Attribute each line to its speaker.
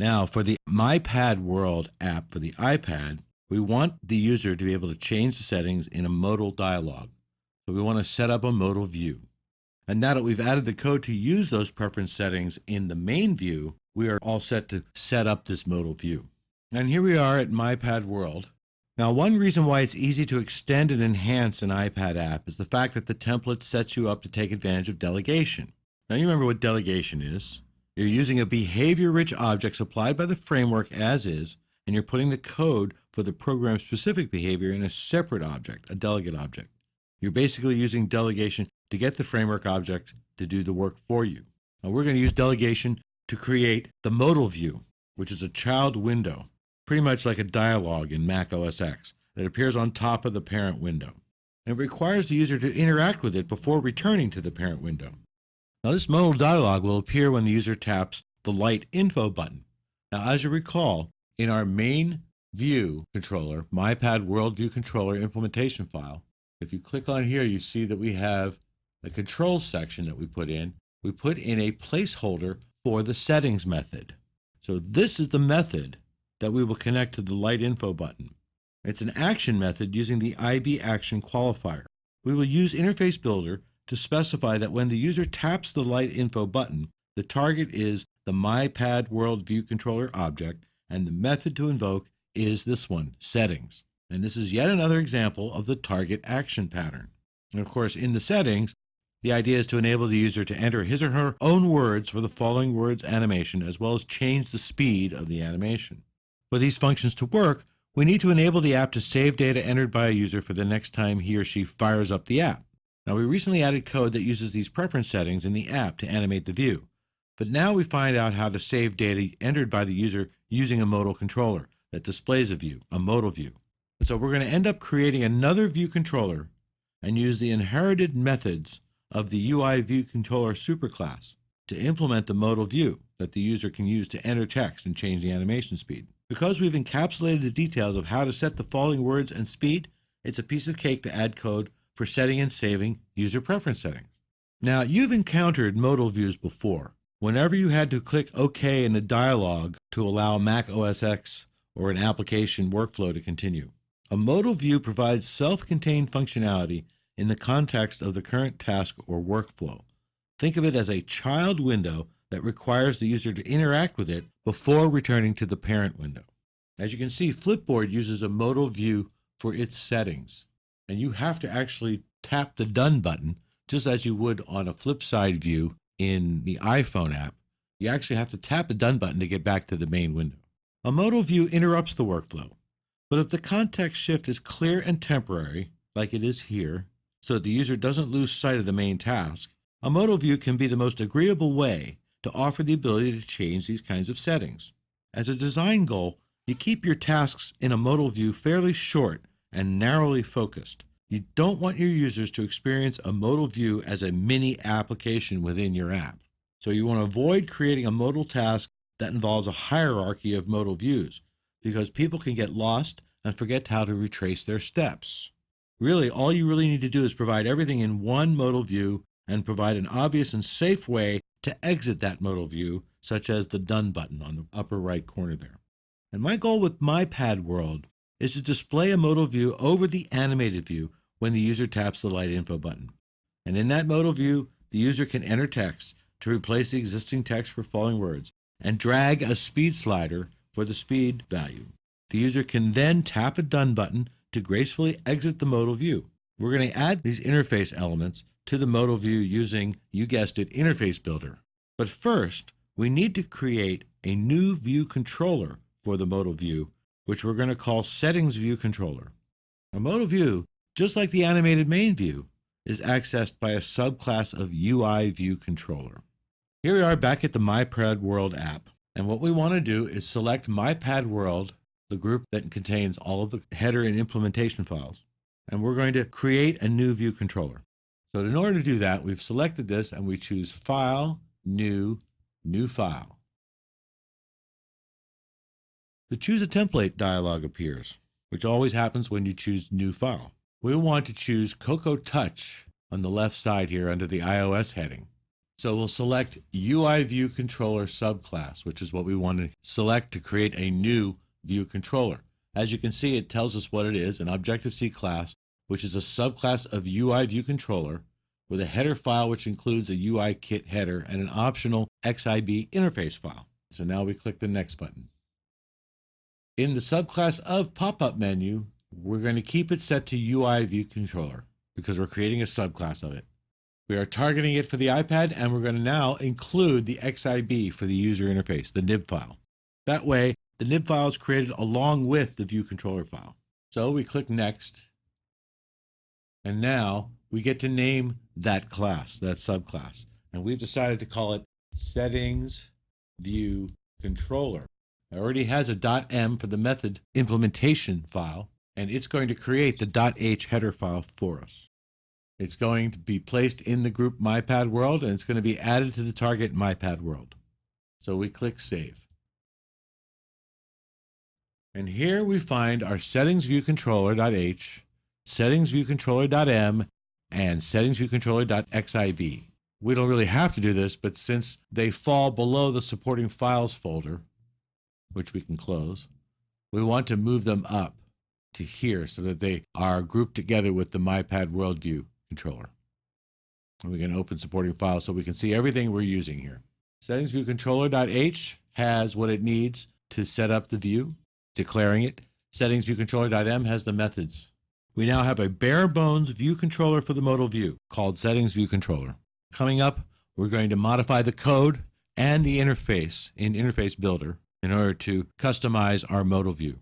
Speaker 1: Now, for the MyPad World app for the iPad, we want the user to be able to change the settings in a modal dialog. So we want to set up a modal view. And now that we've added the code to use those preference settings in the main view, we are all set to set up this modal view. And here we are at MyPad World. Now, one reason why it's easy to extend and enhance an iPad app is the fact that the template sets you up to take advantage of delegation. Now, you remember what delegation is. You're using a behavior-rich object supplied by the framework as is, and you're putting the code for the program-specific behavior in a separate object, a delegate object. You're basically using delegation to get the framework object to do the work for you. Now, we're going to use delegation to create the modal view, which is a child window, pretty much like a dialog in Mac OS X that appears on top of the parent window. And it requires the user to interact with it before returning to the parent window. Now, this modal dialog will appear when the user taps the light info button. Now, as you recall, in our main view controller, MyPad World View Controller implementation file, if you click on here, you see that we have the controls section that we put in. We put in a placeholder for the settings method. So this is the method that we will connect to the light info button. It's an action method using the IB action qualifier. We will use Interface Builder to specify that when the user taps the light info button, the target is the MyPad World View Controller object, and the method to invoke is this one, settings. And this is yet another example of the target action pattern. And of course, in the settings, the idea is to enable the user to enter his or her own words for the following words animation, as well as change the speed of the animation. For these functions to work, we need to enable the app to save data entered by a user for the next time he or she fires up the app. Now, we recently added code that uses these preference settings in the app to animate the view. But now we find out how to save data entered by the user using a modal controller that displays a view, a modal view. And so we're going to end up creating another view controller and use the inherited methods of the UI view controller superclass to implement the modal view that the user can use to enter text and change the animation speed. Because we've encapsulated the details of how to set the following words and speed, it's a piece of cake to add code for setting and saving user preference settings. Now, you've encountered modal views before. Whenever you had to click OK in a dialog to allow Mac OS X or an application workflow to continue. A modal view provides self-contained functionality in the context of the current task or workflow. Think of it as a child window that requires the user to interact with it before returning to the parent window. As you can see, Flipboard uses a modal view for its settings. And you have to actually tap the Done button, just as you would on a flip side view in the iPhone app. You actually have to tap the Done button to get back to the main window. A modal view interrupts the workflow, but if the context shift is clear and temporary, like it is here, so that the user doesn't lose sight of the main task, a modal view can be the most agreeable way to offer the ability to change these kinds of settings. As a design goal, you keep your tasks in a modal view fairly short and narrowly focused. You don't want your users to experience a modal view as a mini application within your app. So you want to avoid creating a modal task that involves a hierarchy of modal views, because people can get lost and forget how to retrace their steps. Really, all you really need to do is provide everything in one modal view and provide an obvious and safe way to exit that modal view, such as the Done button on the upper right corner there. And my goal with MyPad World is to display a modal view over the animated view when the user taps the light info button. And in that modal view, the user can enter text to replace the existing text for following words and drag a speed slider for the speed value. The user can then tap a Done button to gracefully exit the modal view. We're going to add these interface elements to the modal view using, you guessed it, Interface Builder. But first, we need to create a new view controller for the modal view, which we're going to call Settings View Controller. A modal view, just like the animated main view, is accessed by a subclass of UI View Controller. Here we are back at the MyPad World app, and what we want to do is select MyPad World, the group that contains all of the header and implementation files, and we're going to create a new view controller. So in order to do that, we've selected this and we choose File, New, New File. The Choose a Template dialog appears, which always happens when you choose New File. We want to choose Cocoa Touch on the left side here under the iOS heading. So we'll select UI View Controller subclass, which is what we want to select to create a new view controller. As you can see, it tells us what it is, an Objective-C class, which is a subclass of UI View Controller with a header file which includes a UI kit header and an optional XIB interface file. So now we click the Next button. In the subclass of pop-up menu, we're going to keep it set to UI View Controller because we're creating a subclass of it. We are targeting it for the iPad, and we're going to now include the XIB for the user interface, the nib file. That way, the nib file is created along with the view controller file. So we click Next, and now we get to name that class, that subclass. And we've decided to call it Settings View Controller. It already has a .m for the method implementation file, and it's going to create the .h header file for us. It's going to be placed in the group MyPad World, and it's going to be added to the target MyPad World. So we click Save. And here we find our Settings View Controller.h, Settings View Controller.m, and Settings View Controller.xib. We don't really have to do this, but since they fall below the supporting files folder, which we can close, we want to move them up to here so that they are grouped together with the MyPad World View controller. And we can open supporting files so we can see everything we're using here. Settings View Controller.h has what it needs to set up the view, declaring it. Settings View Controller.m has the methods. We now have a bare bones view controller for the modal view called Settings View Controller. Coming up, we're going to modify the code and the interface in Interface Builder in order to customize our modal view.